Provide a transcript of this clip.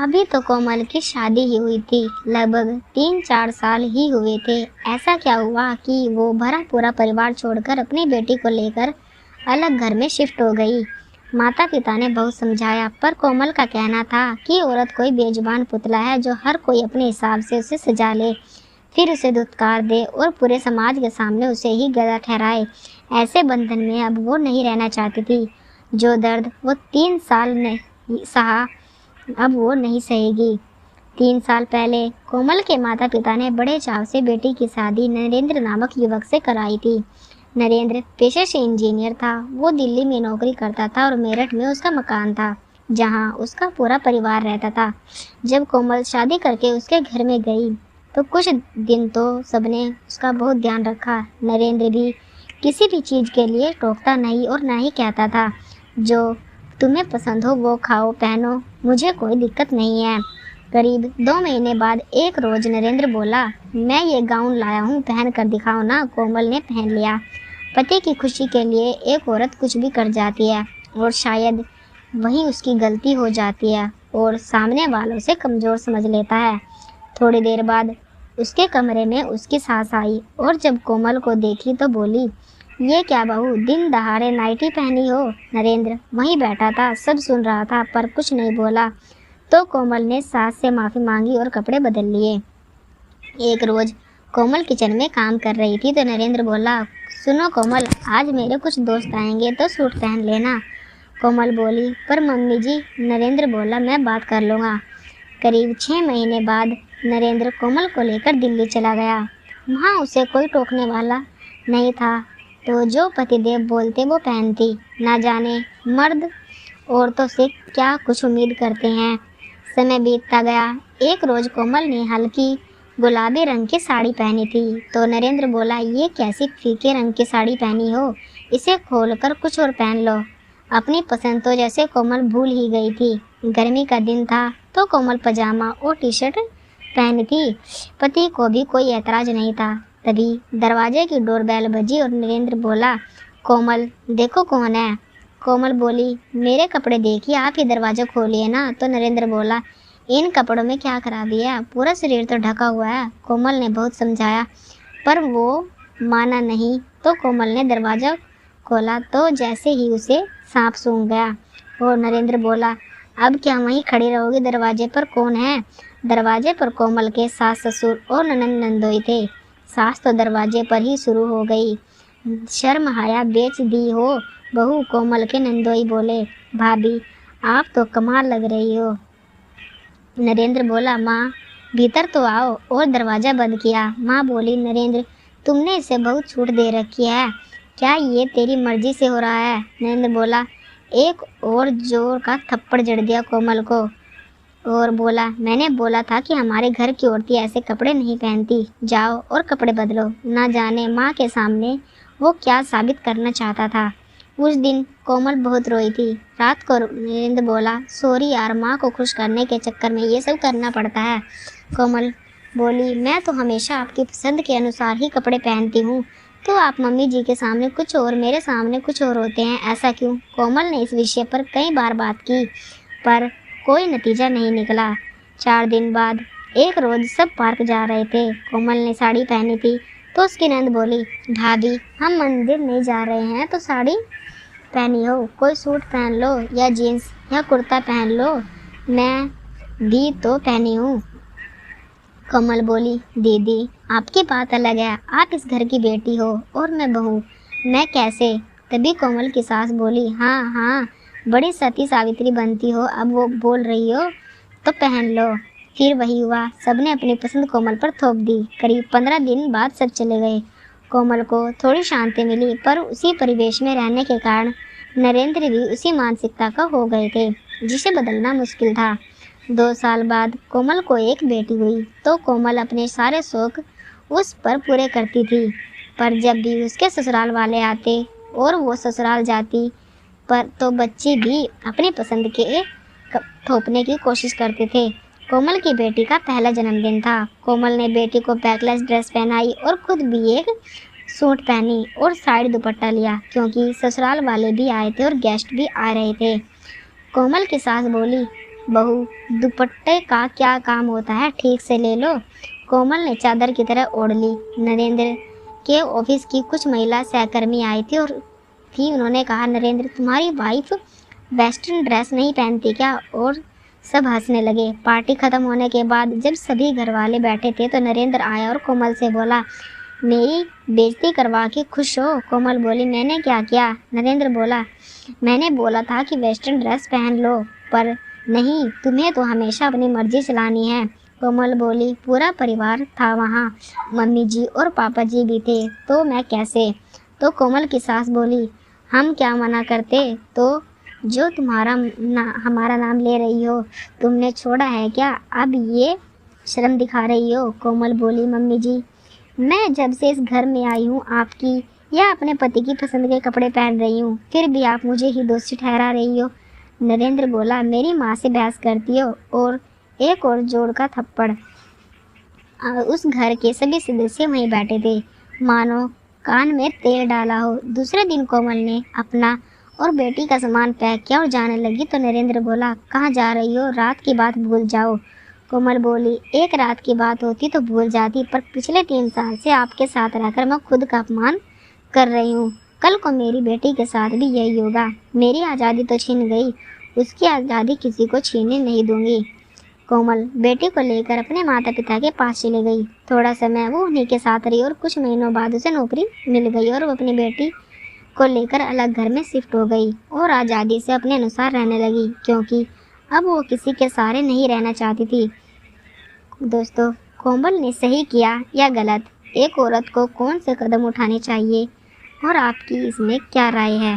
अभी तो कोमल की शादी ही हुई थी, लगभग 3-4 साल ही हुए थे। ऐसा क्या हुआ कि वो भरा पूरा परिवार छोड़कर अपनी बेटी को लेकर अलग घर में शिफ्ट हो गई। माता पिता ने बहुत समझाया, पर कोमल का कहना था कि औरत कोई बेजुबान पुतला है जो हर कोई अपने हिसाब से उसे सजा ले, फिर उसे धुतकार दे और पूरे समाज के सामने उसे ही गधा ठहराए। ऐसे बंधन में अब वो नहीं रहना चाहती थी। जो दर्द वो 3 साल ने सहा, अब वो नहीं सहेगी। 3 साल पहले कोमल के माता पिता ने बड़े चाव से बेटी की शादी नरेंद्र नामक युवक से कराई थी। नरेंद्र पेशे से इंजीनियर था। वो दिल्ली में नौकरी करता था और मेरठ में उसका मकान था, जहां उसका पूरा परिवार रहता था। जब कोमल शादी करके उसके घर में गई तो कुछ दिन तो सबने उसका बहुत ध्यान रखा। नरेंद्र भी किसी भी चीज़ के लिए टोकता नहीं और ना ही कहता था, जो तुम्हें पसंद हो वो खाओ पहनो, मुझे कोई दिक्कत नहीं है। करीब 2 महीने बाद एक रोज नरेंद्र बोला, मैं ये गाउन लाया हूँ, पहन कर दिखाओ ना। कोमल ने पहन लिया। पति की खुशी के लिए एक औरत कुछ भी कर जाती है और शायद वही उसकी गलती हो जाती है और सामने वालों से कमज़ोर समझ लेता है। थोड़ी देर बाद उसके कमरे में उसकी सास आई और जब कोमल को देखी तो बोली, ये क्या बहू, दिन दहाड़े नाइटी पहनी हो। नरेंद्र वहीं बैठा था, सब सुन रहा था पर कुछ नहीं बोला। तो कोमल ने सास से माफ़ी मांगी और कपड़े बदल लिए। एक रोज़ कोमल किचन में काम कर रही थी तो नरेंद्र बोला, सुनो कोमल, आज मेरे कुछ दोस्त आएंगे तो सूट पहन लेना। कोमल बोली, पर मम्मी जी। नरेंद्र बोला, मैं बात कर लूँगा। करीब 6 महीने बाद नरेंद्र कोमल को लेकर दिल्ली चला गया। वहाँ उसे कोई टोकने वाला नहीं था, तो जो पतिदेव बोलते वो पहनती। ना जाने मर्द औरतों से क्या कुछ उम्मीद करते हैं। समय बीतता गया। एक रोज़ कोमल ने हल्की गुलाबी रंग की साड़ी पहनी थी तो नरेंद्र बोला, ये कैसी फीके रंग की साड़ी पहनी हो, इसे खोलकर कुछ और पहन लो। अपनी पसंद तो जैसे कोमल भूल ही गई थी। गर्मी का दिन था तो कोमल पजामा और टी शर्ट पहनी थी। पति को भी कोई ऐतराज नहीं था। तभी दरवाजे की डोरबेल बजी और नरेंद्र बोला, कोमल देखो कौन है। कोमल बोली, मेरे कपड़े देखिए, आप ही दरवाजा खोलिए ना। तो नरेंद्र बोला, इन कपड़ों में क्या खराबी है, पूरा शरीर तो ढका हुआ है। कोमल ने बहुत समझाया पर वो माना नहीं। तो कोमल ने दरवाज़ा खोला तो जैसे ही उसे सांप सूंघ गया और नरेंद्र बोला, अब क्या वहीं खड़ी रहोगी, दरवाजे पर कौन है। दरवाजे पर कोमल के सास ससुर और ननंद नंदोई थे। सास तो दरवाजे पर ही शुरू हो गई, शर्म हाया बेच दी हो बहू। कोमल के नंदोई बोले, भाभी आप तो कमाल लग रही हो। नरेंद्र बोला, माँ भीतर तो आओ, और दरवाज़ा बंद किया। माँ बोली, नरेंद्र तुमने इसे बहुत छूट दे रखी है, क्या ये तेरी मर्जी से हो रहा है। नरेंद्र बोला, एक और जोर का थप्पड़ जड़ दिया कोमल को और बोला, मैंने बोला था कि हमारे घर की औरतें ऐसे कपड़े नहीं पहनती, जाओ और कपड़े बदलो। ना जाने माँ के सामने वो क्या साबित करना चाहता था। उस दिन कोमल बहुत रोई थी। रात को नरेंद्र बोला, सॉरी यार, माँ को खुश करने के चक्कर में ये सब करना पड़ता है। कोमल बोली, मैं तो हमेशा आपकी पसंद के अनुसार ही कपड़े पहनती हूँ, तो आप मम्मी जी के सामने कुछ और, मेरे सामने कुछ और होते हैं, ऐसा क्यों। कोमल ने इस विषय पर कई बार बात की पर कोई नतीजा नहीं निकला। 4 दिन बाद एक रोज़ सब पार्क जा रहे थे। कोमल ने साड़ी पहनी थी तो उसकी नंद बोली, भाभी हम मंदिर नहीं जा रहे हैं तो साड़ी पहनी हो, कोई सूट पहन लो या जीन्स या कुर्ता पहन लो, मैं भी तो पहनी हूँ। कोमल बोली, दीदी आपकी बात अलग है, आप इस घर की बेटी हो और मैं बहू, मैं कैसे। तभी कोमल की सास बोली, हाँ हाँ बड़ी सती सावित्री बनती हो, अब वो बोल रही हो तो पहन लो। फिर वही हुआ, सबने अपनी पसंद कोमल पर थोप दी। करीब 15 दिन बाद सब चले गए। कोमल को थोड़ी शांति मिली, पर उसी परिवेश में रहने के कारण नरेंद्र भी उसी मानसिकता का हो गए थे, जिसे बदलना मुश्किल था। 2 साल बाद कोमल को एक बेटी हुई तो कोमल अपने सारे शौक उस पर पूरे करती थी, पर जब भी उसके ससुराल वाले आते और वो ससुराल जाती पर तो बच्चे भी अपनी पसंद के थोपने की कोशिश करते थे। कोमल की बेटी का पहला जन्मदिन था। कोमल ने बेटी को बैकलेस ड्रेस पहनाई और खुद भी एक सूट पहनी और साड़ी दुपट्टा लिया, क्योंकि ससुराल वाले भी आए थे और गेस्ट भी आ रहे थे। कोमल की सास बोली, बहू, दुपट्टे का क्या काम होता है, ठीक से ले लो। कोमल ने चादर की तरह ओढ़ ली। नरेंद्र के ऑफिस की कुछ महिला सहकर्मी आई थी और उन्होंने कहा, नरेंद्र, तुम्हारी वाइफ वेस्टर्न ड्रेस नहीं पहनती क्या? और सब हंसने लगे। पार्टी खत्म होने के बाद जब सभी घर वाले बैठे थे तो नरेंद्र आया और कोमल से बोला, मेरी बेइज्जती करवा के खुश हो? कोमल बोली, मैंने क्या किया? नरेंद्र बोला, मैंने बोला था कि वेस्टर्न ड्रेस पहन लो, पर नहीं, तुम्हें तो हमेशा अपनी मर्जी चलानी है। कोमल बोली, पूरा परिवार था वहाँ, मम्मी जी और पापा जी भी थे, तो मैं कैसे? तो कोमल की सास बोली, हम क्या मना करते? तो जो हमारा नाम ले रही हो, तुमने छोड़ा है क्या? अब ये शर्म दिखा रही हो? कोमल बोली, मम्मी जी, मैं जब से इस घर में आई हूँ आपकी या अपने पति की पसंद के कपड़े पहन रही हूँ, फिर भी आप मुझे ही दोषी ठहरा रही हो। नरेंद्र बोला, मेरी माँ से बहस करती हो? और एक और जोड़ का थप्पड़। उस घर के सभी सदस्य वहीं बैठे थे, मानो कान में तेल डाला हो। दूसरे दिन कोमल ने अपना और बेटी का सामान पैक किया और जाने लगी तो नरेंद्र बोला, कहाँ जा रही हो? रात की बात भूल जाओ। कोमल बोली, एक रात की बात होती तो भूल जाती, पर पिछले 3 साल से आपके साथ रहकर मैं खुद का अपमान कर रही हूँ। कल को मेरी बेटी के साथ भी यही होगा। मेरी आज़ादी तो छीन गई, उसकी आज़ादी किसी को छीनने नहीं दूंगी। कोमल बेटी को लेकर अपने माता पिता के पास चली गई। थोड़ा समय वो उन्हीं के साथ रही और कुछ महीनों बाद उसे नौकरी मिल गई और वो अपनी बेटी को लेकर अलग घर में शिफ्ट हो गई और आज़ादी से अपने अनुसार रहने लगी, क्योंकि अब वो किसी के सहारे नहीं रहना चाहती थी। दोस्तों, कोमल ने सही किया या गलत? एक औरत को कौन से कदम उठाने चाहिए और आपकी इसमें क्या राय है?